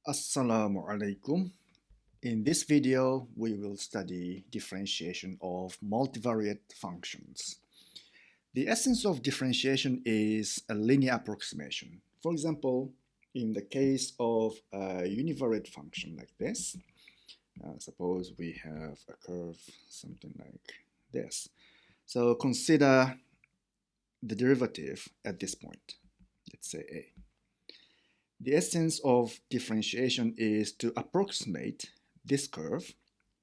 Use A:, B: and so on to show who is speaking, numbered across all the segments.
A: Assalamu alaikum. In this video, we will study differentiation of multivariate functions. The essence of differentiation is a linear approximation. For example, in the case of a univariate function like this, suppose we have a curve something like this. So consider the derivative at this point, let's say a. The essence of differentiation is to approximate this curve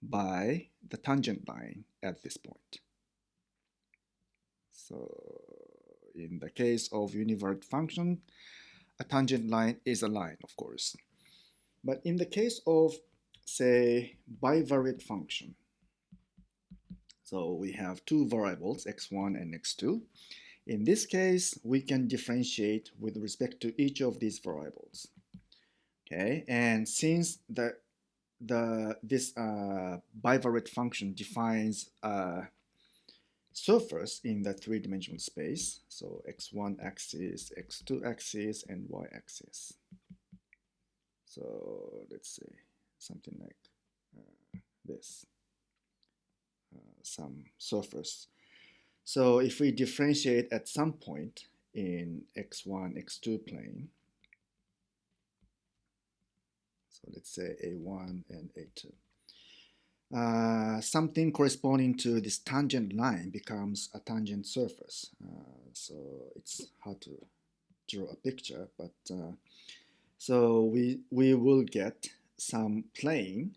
A: by the tangent line at this point. So in the case of univariate function, a tangent line is a line, of course. But in the case of, say, bivariate function, so we have two variables, x1 and x2. In this case, we can differentiate with respect to each of these variables. Okay, and since this bivariate function defines a surface in the three-dimensional space, so x1 axis, x2 axis, and y axis. So let's say something like this, some surface. So if we differentiate at some point in x1, x2 plane, so let's say a1 and a2. Something corresponding to this tangent line becomes a tangent surface. So it's hard to draw a picture, but so we will get some plane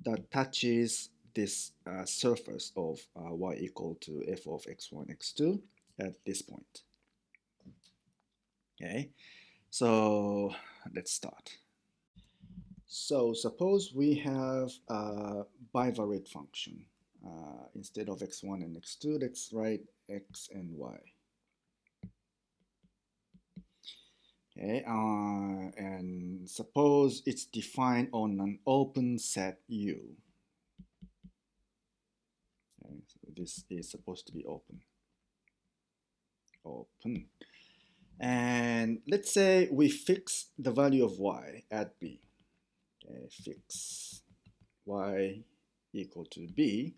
A: that touches this surface of y equal to f of x1, x2 at this point. Okay, so let's start. So suppose we have a bivariate function. Instead of x1 and x2, let's write x and y. Okay, and suppose it's defined on an open set U. Okay, so this is supposed to be open. Open. And let's say we fix the value of y at b. Okay, fix y equal to b.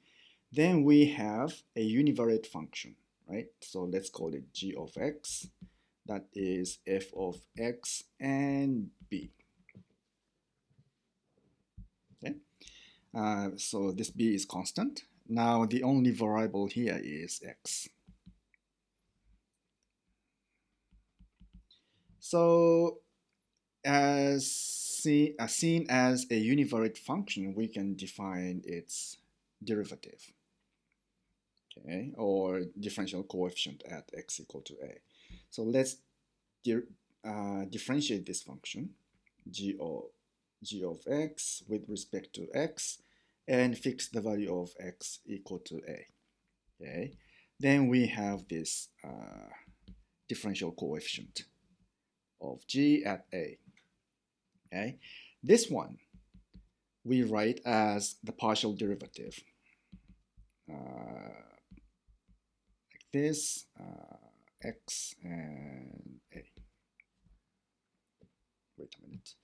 A: Then we have a univariate function, right? So let's call it g of x. That is f of x and b. Okay, so this b is constant. Now the only variable here is x. So as seen as a univariate function, we can define its derivative, okay, or differential coefficient at x equal to a. So let's differentiate this function, g of x with respect to x, and fix the value of x equal to a. Okay, then we have this differential coefficient of g at a. Okay, this one we write as the partial derivative, like this, x and a. Wait a minute,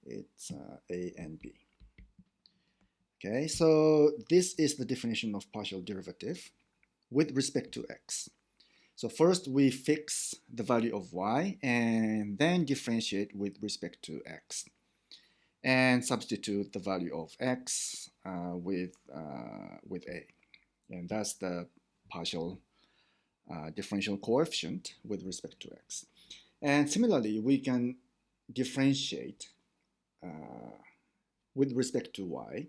A: it's a and b. Okay, so this is the definition of partial derivative with respect to x. So first we fix the value of y and then differentiate with respect to x, and substitute the value of x with a, and that's the partial differential coefficient with respect to x. And similarly, we can differentiate with respect to y,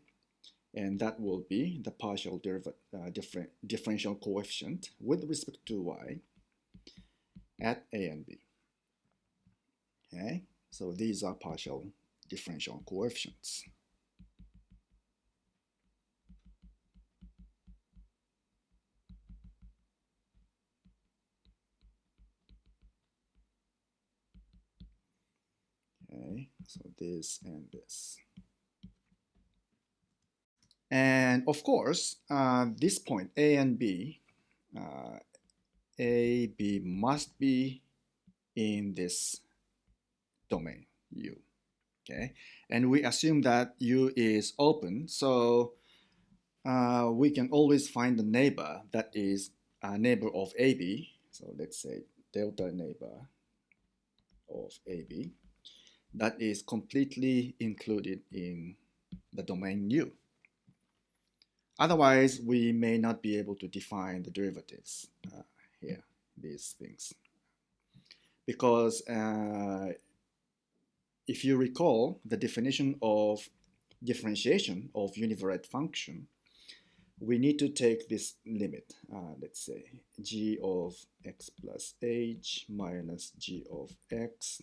A: and that will be the partial differential coefficient with respect to y at a and b. Okay, so these are partial differential coefficients. Okay, so this and this. And of course, this point, A and B, A, B must be in this domain, U. Okay, and we assume that U is open, so we can always find the neighbor that is a neighbor of AB. So let's say delta neighbor of AB that is completely included in the domain U. Otherwise, we may not be able to define the derivatives here, these things. Because if you recall the definition of differentiation of univariate function, we need to take this limit, let's say g of x plus h minus g of x,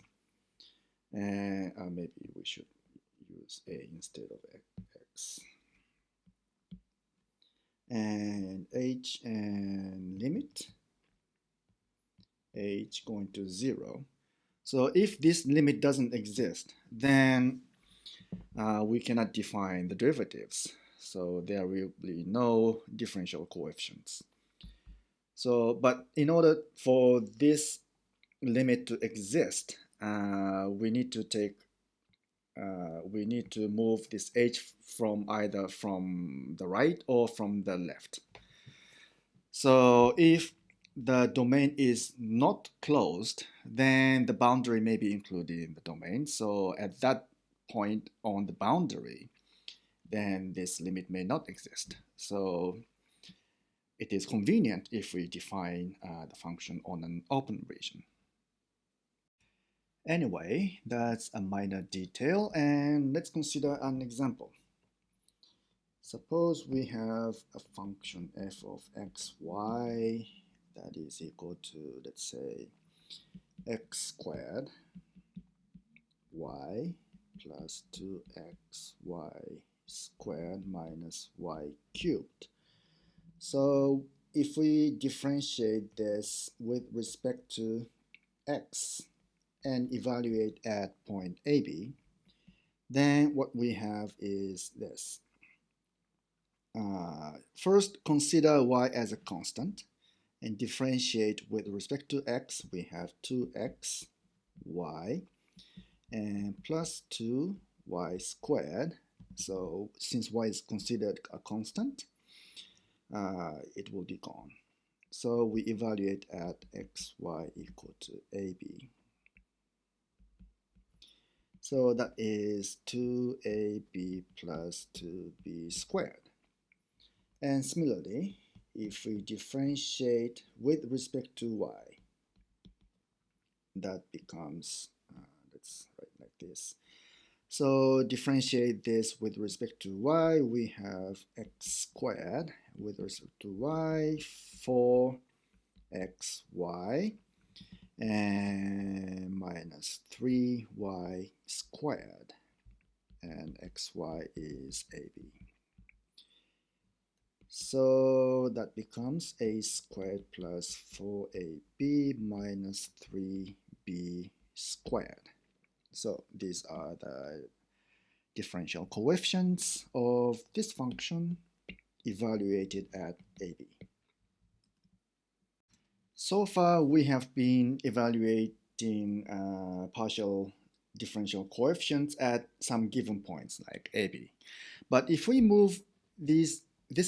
A: and maybe we should use a instead of x, and h and limit h going to 0. So if this limit doesn't exist, then we cannot define the derivatives. So there will be no differential coefficients. So, but in order for this limit to exist, we need to move this h from either from the right or from the left. So if the domain is not closed, then the boundary may be included in the domain. So at that point on the boundary, then this limit may not exist. So it is convenient if we define the function on an open region. Anyway, that's a minor detail, and let's consider an example. Suppose we have a function f of xy that is equal to, let's say, x squared y plus 2xy squared minus y cubed. So if we differentiate this with respect to x and evaluate at point AB, then what we have is this. First, consider y as a constant and differentiate with respect to x. We have 2x y and plus 2y squared. So since y is considered a constant, it will be gone. So we evaluate at xy equal to AB. So that is 2ab plus 2b squared. And similarly, if we differentiate with respect to y, that becomes, let's write like this. So differentiate this with respect to y, we have x squared with respect to y, 4xy, and minus 3y squared, and xy is AB. So that becomes a squared plus 4ab minus 3b squared. So these are the differential coefficients of this function evaluated at AB. So far we have been evaluating partial differential coefficients at some given points like AB. But if we move this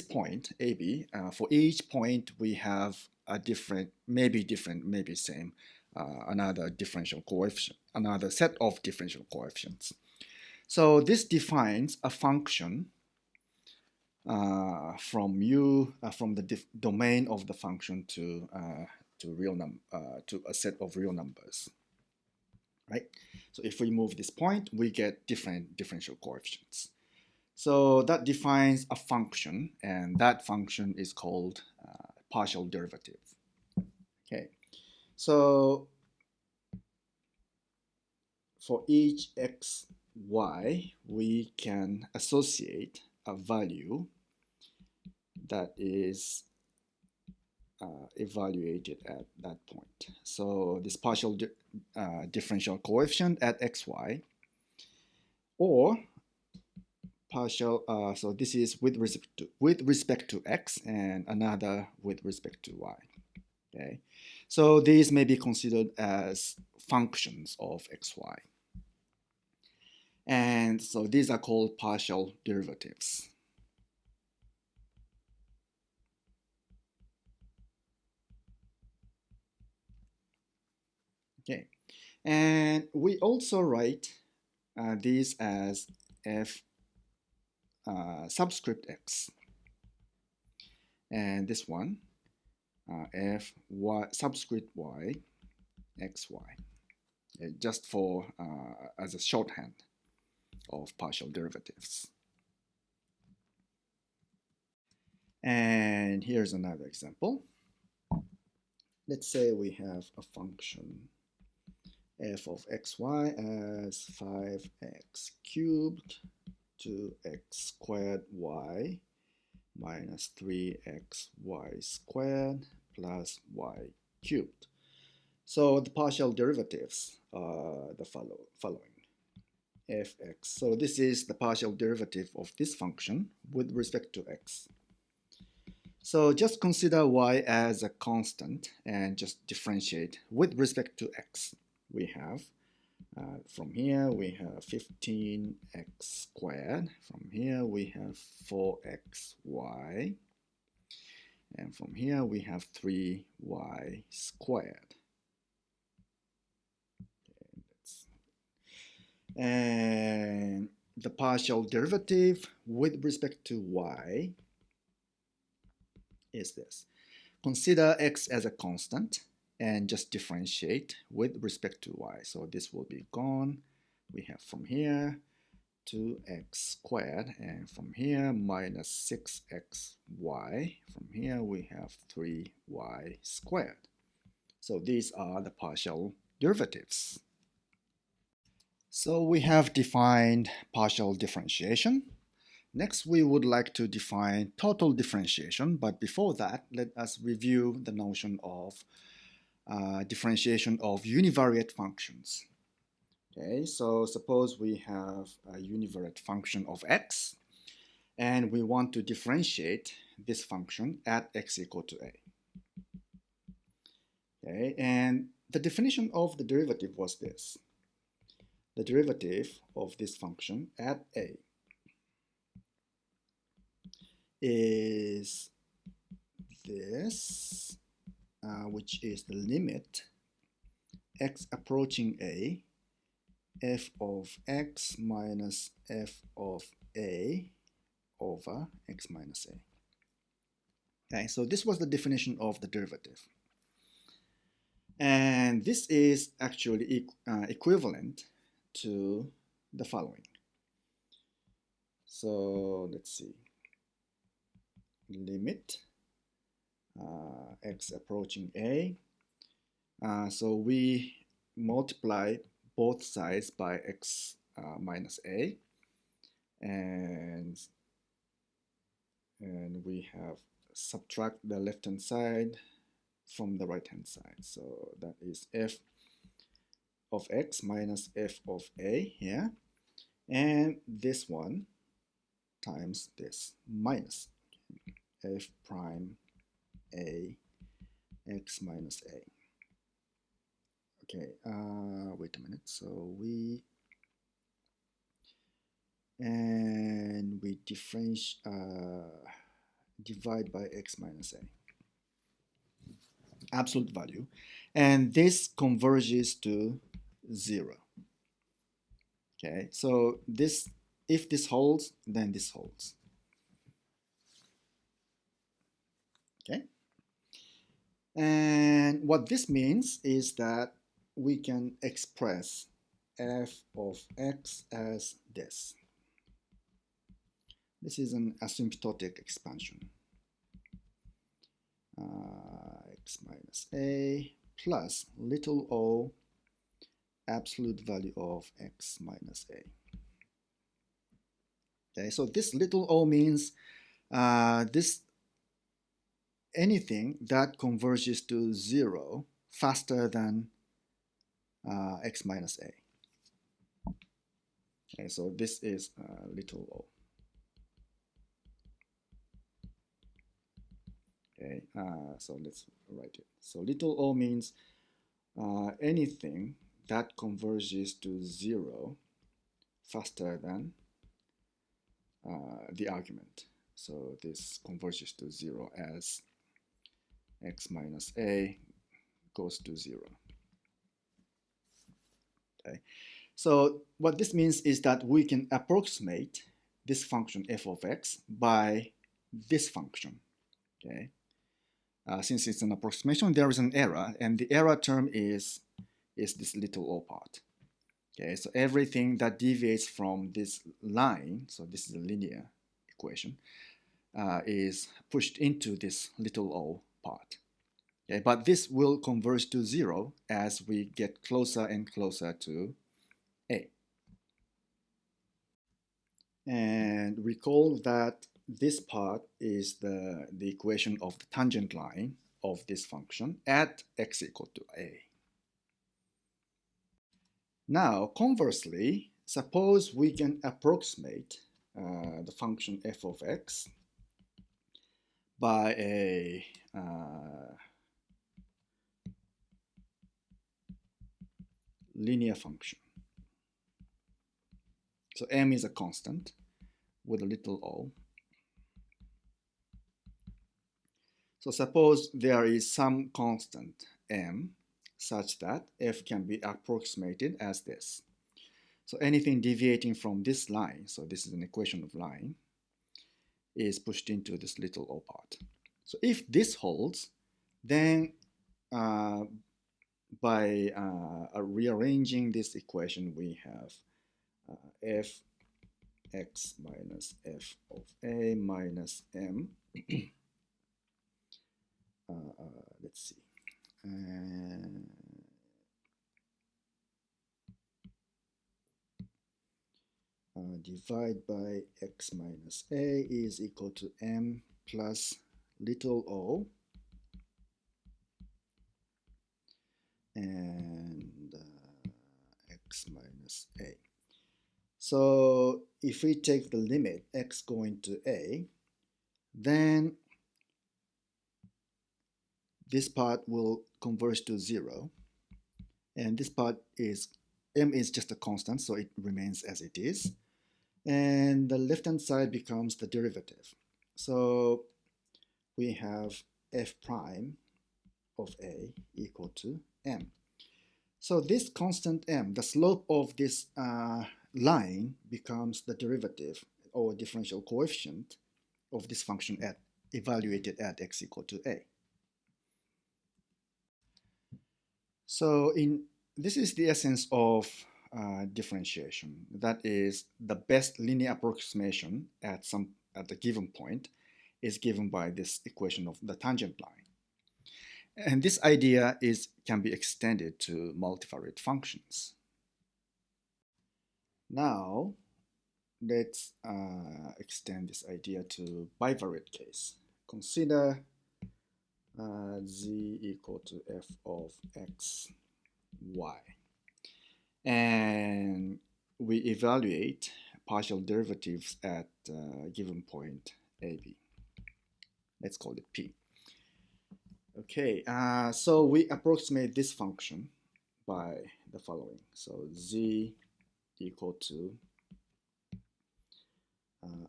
A: point AB, for each point we have a different, maybe same, another differential coefficient, another set of differential coefficients. So this defines a function from the domain of the function to a set of real numbers, right? So if we move this point, we get different differential coefficients. So that defines a function, and that function is called partial derivative. Okay, so for each x, y, we can associate a value that is evaluated at that point. So this partial differential coefficient at xy, or partial, so this is with respect to x, and another with respect to y. Okay, so these may be considered as functions of xy. And so these are called partial derivatives. Okay, and we also write these as f subscript x, and this one f y subscript y xy, just for as a shorthand of partial derivatives. And here's another example. Let's say we have a function f of xy as 5x cubed 2x squared y minus 3xy squared plus y cubed. So the partial derivatives are the following. Fx. So this is the partial derivative of this function with respect to x. So just consider y as a constant and just differentiate with respect to x. We have from here we have 15x squared. From here we have 4xy. And from here we have 3y squared. And the partial derivative with respect to y is this. Consider x as a constant and just differentiate with respect to y. So this will be gone. We have from here 2x squared, and from here minus 6xy. From here we have 3y squared. So these are the partial derivatives. So we have defined partial differentiation. Next, we would like to define total differentiation, but before that, let us review the notion of differentiation of univariate functions. Okay, so suppose we have a univariate function of x, and we want to differentiate this function at x equal to a. Okay, and the definition of the derivative was this. The derivative of this function at a is this, which is the limit x approaching a, f of x minus f of a over x minus a. Okay, so this was the definition of the derivative. And this is actually equivalent to the following. So let's see. Limit x approaching a. So we multiply both sides by x minus a, and we have subtract the left hand side from the right hand side. So that is f of x minus f of a here, and this one times this minus f prime a x minus a. Okay, wait a minute. So we differentiate, divide by x minus a, absolute value, and this converges to 0. Okay, so this, if this holds, then this holds. Okay, and what this means is that we can express f of x as this. This is an asymptotic expansion. X minus a plus little o absolute value of x minus a. Okay, so this little o means this anything that converges to 0 faster than x minus a. Okay, so this is little o. Okay, so let's write it. So little o means anything that converges to 0 faster than the argument. So this converges to 0 as x minus a goes to 0. Okay. So what this means is that we can approximate this function f of x by this function. Okay. Since it's an approximation, there is an error, and the error term is this little o part. Okay, so everything that deviates from this line, so this is a linear equation, is pushed into this little o part. Okay, but this will converge to 0 as we get closer and closer to a. And recall that this part is the equation of the tangent line of this function at x equal to a. Now, conversely, suppose we can approximate the function f of x by a linear function. So m is a constant with a little o. So suppose there is some constant m such that f can be approximated as this. So anything deviating from this line, so this is an equation of line, is pushed into this little o part. So if this holds, then by rearranging this equation, we have f x minus f of a minus m. Let's see. Divide by x minus a is equal to m plus little o and x minus a. So if we take the limit x going to a, then this part will converge to 0, and this part is m is just a constant, so it remains as it is, and the left hand side becomes the derivative. So we have f prime of a equal to m. So this constant m, the slope of this line, becomes the derivative or differential coefficient of this function evaluated at x equal to a. So this is the essence of differentiation. That is, the best linear approximation at a given point is given by this equation of the tangent line. And this idea can be extended to multivariate functions. Now, let's extend this idea to bivariate case. Consider z equal to f of x, y. And we evaluate partial derivatives at a given point a, b. Let's call it p. Okay, so we approximate this function by the following. So z equal to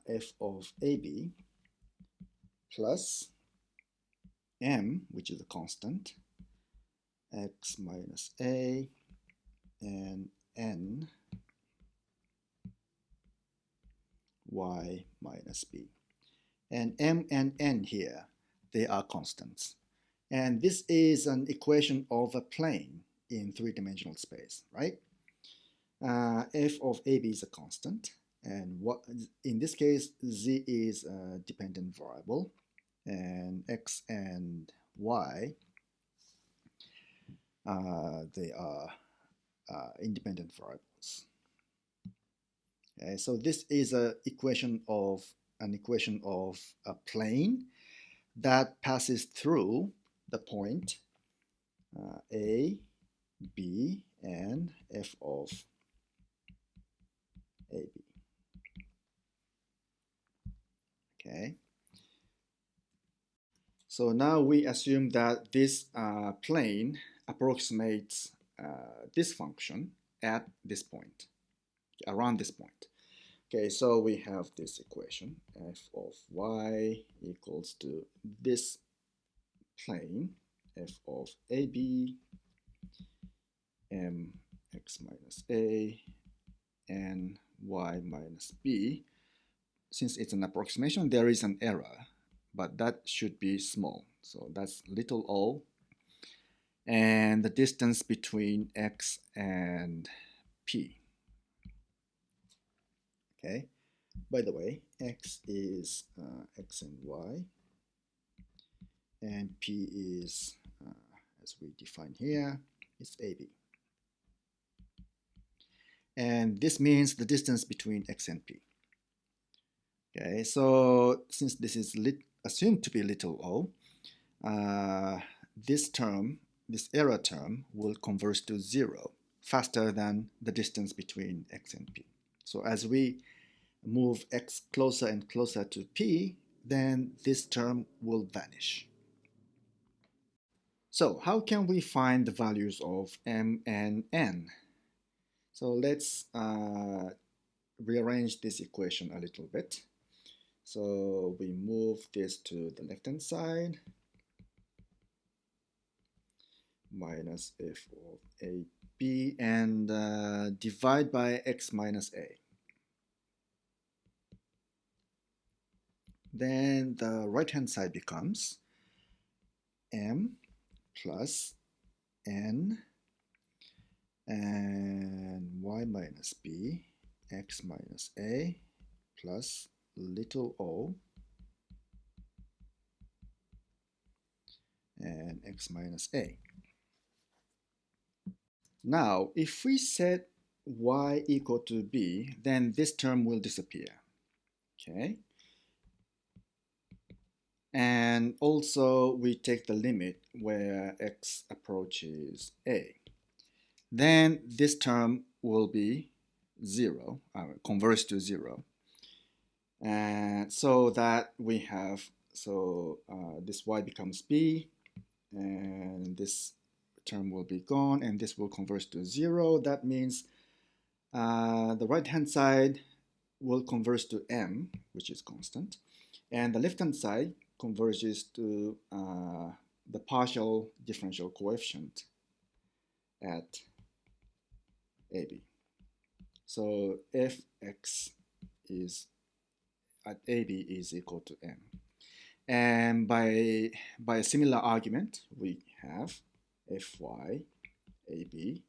A: f of ab plus m, which is a constant, x minus a, and n, y minus b. And m and n here, they are constants. And this is an equation of a plane in three-dimensional space, right? F of ab is a constant, and in this case, z is a dependent variable, and x and y, they are independent variables. Okay, so this is an equation of a plane that passes through the point a, b, and f of ab. Okay. So now we assume that this plane approximates this function at this point. around this point. Okay, so we have this equation, f of y equals to this plane, f of AB, m x minus a, and y minus b. Since it's an approximation, there is an error, but that should be small. So that's little o. And the distance between x and p. Okay. By the way, x is x and y, and p is, as we define here, is AB. And this means the distance between x and p. Okay, so since this is assumed to be little o, this error term will converge to 0 faster than the distance between x and p. So as we move x closer and closer to p, then this term will vanish. So how can we find the values of m and n? So let's rearrange this equation a little bit. So we move this to the left-hand side, minus f of a b, and divide by x minus a. Then the right-hand side becomes m plus n and y minus b, x minus a, plus little o, and x minus a. Now, if we set y equal to b, then this term will disappear. Okay. And also, we take the limit where x approaches a. Then this term will be 0, converge to 0. And so that we have, this y becomes b, and this term will be gone, and this will converge to 0. That means the right-hand side will converge to m, which is constant, and the left-hand side converges to the partial differential coefficient at AB. So fx is at AB is equal to m. And by a similar argument, we have fy AB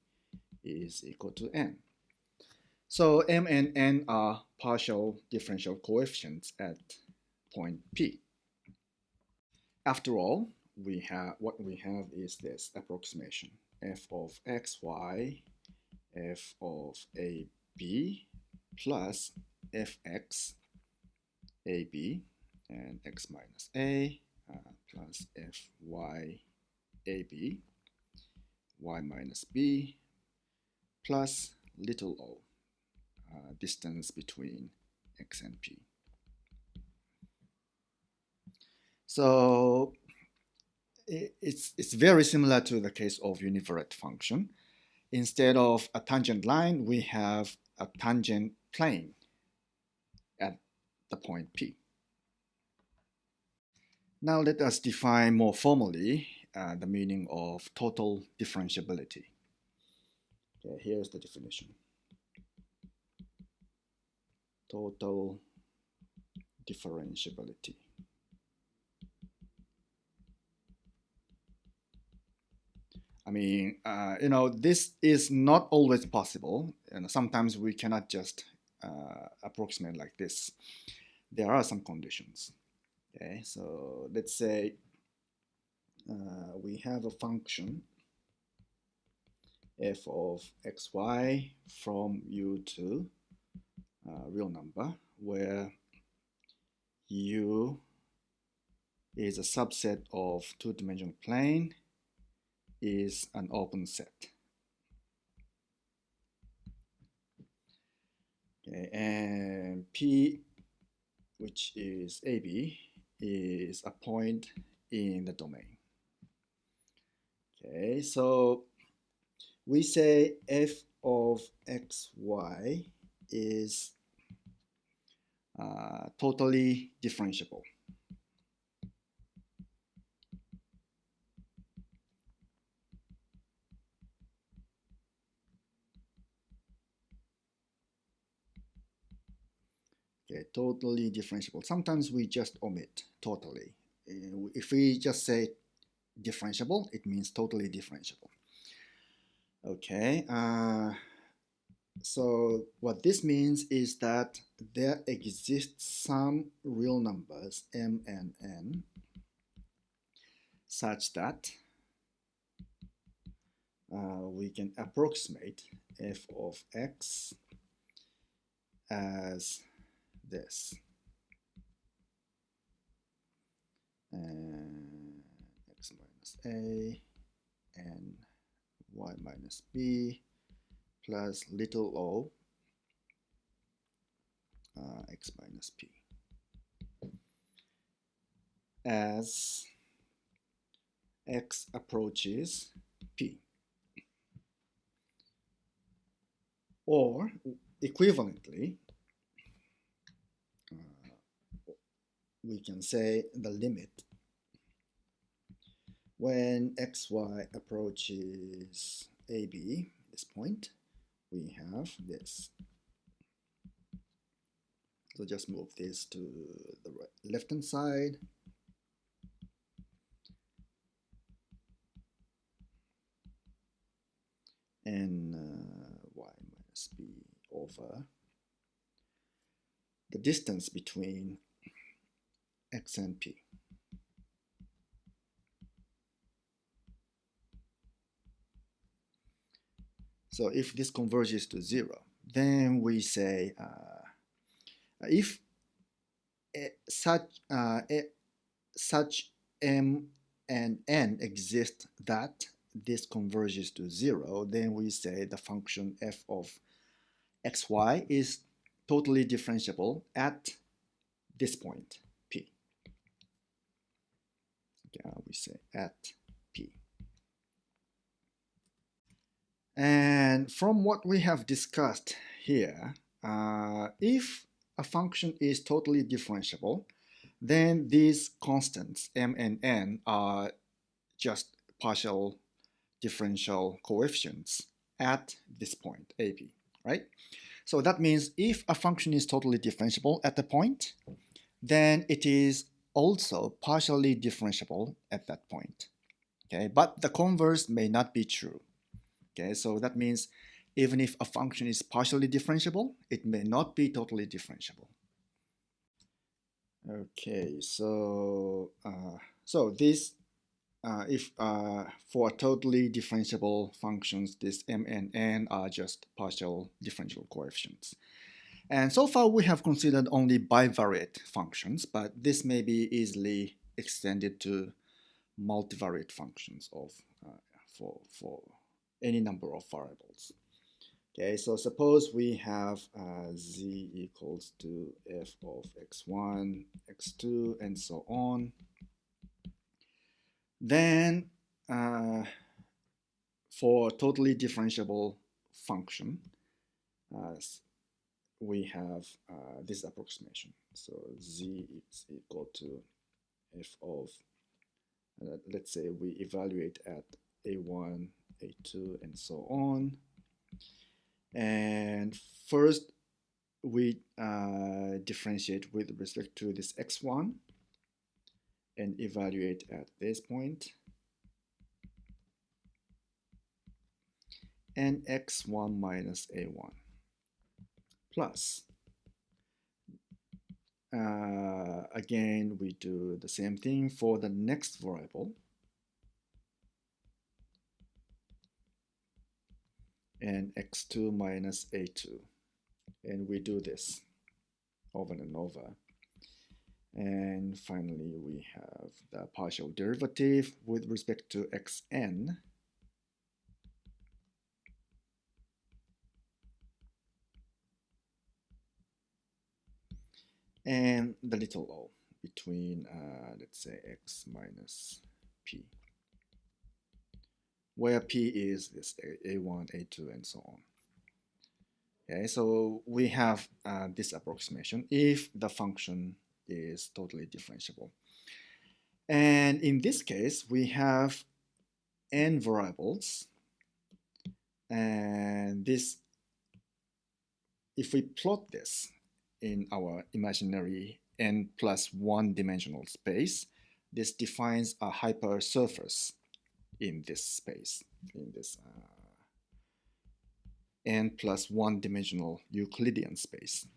A: is equal to n. So m and n are partial differential coefficients at point P. After all, what we have is this approximation: f of xy, f of AB plus fx AB and x minus a plus fy AB, y minus b, plus little o, distance between x and p. So it's very similar to the case of univariate function. Instead of a tangent line, we have a tangent plane at the point P. Now let us define more formally the meaning of total differentiability. Okay, here's the definition. Total differentiability. I mean, this is not always possible. Sometimes we cannot just approximate like this. There are some conditions. Okay, so let's say we have a function f of xy from u to real number, where u is a subset of two-dimensional plane, is an open set. Okay, and P, which is AB, is a point in the domain. Okay, so we say f of xy is totally differentiable. Okay, totally differentiable. Sometimes we just omit totally. If we just say differentiable, it means totally differentiable. Okay, so what this means is that there exists some real numbers m and n such that we can approximate f of x as this. And x minus a and y minus b plus little o x minus p as x approaches p. Or equivalently, we can say the limit when xy approaches ab, this point, we have this. So just move this to the left hand side. And y minus b over the distance between x and p. So if this converges to 0, then we say if such m and n exist that this converges to 0, then we say the function f of xy is totally differentiable at this point, p. Okay, we say at p. And from what we have discussed here, if a function is totally differentiable, then these constants m and n are just partial differential coefficients at this point, ab, right? So that means if a function is totally differentiable at the point, then it is also partially differentiable at that point. Okay, but the converse may not be true. Okay, so that means even if a function is partially differentiable, it may not be totally differentiable. Okay, so this if for totally differentiable functions, this m and n are just partial differential coefficients. And so far we have considered only bivariate functions, but this may be easily extended to multivariate functions of for any number of variables. Okay, so suppose we have z equals to f of x1, x2, and so on. Then for totally differentiable function, we have this approximation. So z is equal to f of, let's say we evaluate at a1, a2, and so on. And first, we differentiate with respect to this x1 and evaluate at this point, and x1 minus a1 plus. Again, we do the same thing for the next variable, and x2 minus a2, and we do this over and over. And finally, we have the partial derivative with respect to xn, and the little o between, let's say, x minus p, where p is this a1, a2, and so on. Okay, so we have this approximation if the function is totally differentiable. And in this case, we have n variables, and this, if we plot this in our imaginary n plus 1 dimensional space, this defines a hypersurface in this space, in this n plus 1 dimensional Euclidean space.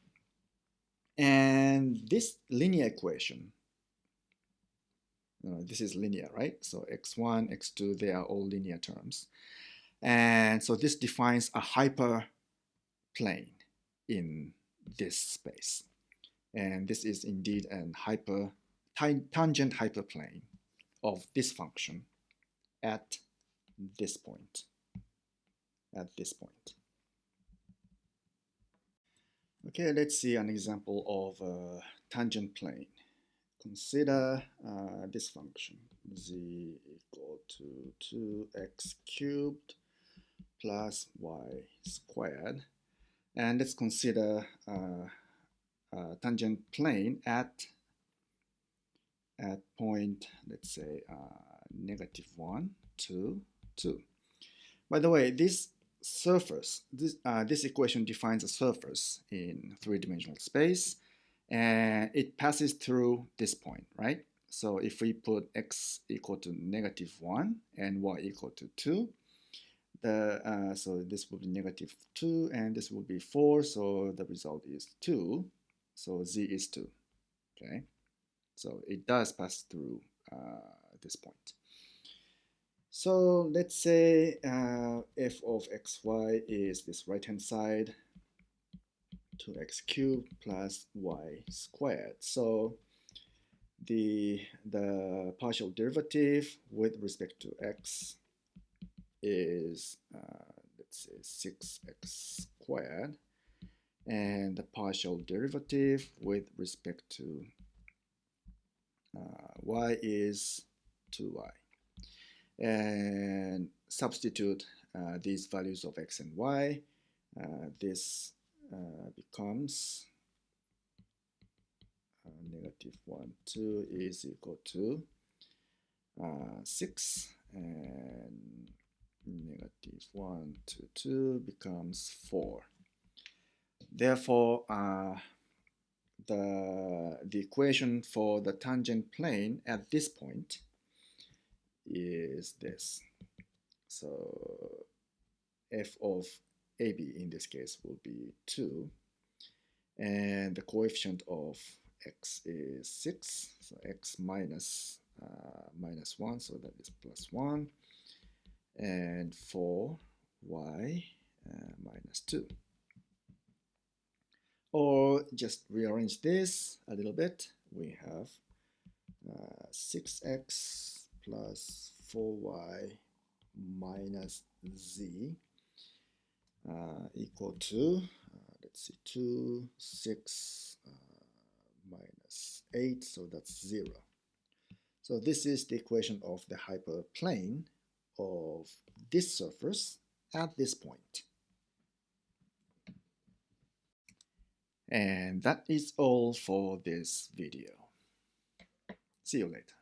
A: And this linear equation, this is linear, right? So x1, x2, they are all linear terms. And so this defines a hyperplane in this space. And this is indeed an tangent hyperplane of this function at this point. Okay, let's see an example of a tangent plane. Consider this function, z equal to 2x cubed plus y squared. And let's consider a tangent plane at point, let's say, -1, 2, 2. By the way, this surface, this equation defines a surface in three-dimensional space, and it passes through this point, right? So if we put x equal to -1 and y equal to 2, so this will be -2 and this will be 4, so the result is 2, so z is 2, okay? So it does pass through this point. So let's say f of xy is this right-hand side, 2x cubed plus y squared. So the partial derivative with respect to x is, let's say, 6x squared, and the partial derivative with respect to y is 2y. And substitute these values of x and y. This becomes -1, 2 is equal to 6, and -1 to 2 becomes 4. Therefore, the equation for the tangent plane at this point is this. So f of AB in this case will be 2, and the coefficient of x is 6, so x minus -1, so that is +1, and for y -2. Or just rearrange this a little bit. We have 6x plus 4y minus z equal to, let's see, 2, 6 minus 8, so that's 0. So this is the equation of the hyperplane of this surface at this point. And that is all for this video. See you later.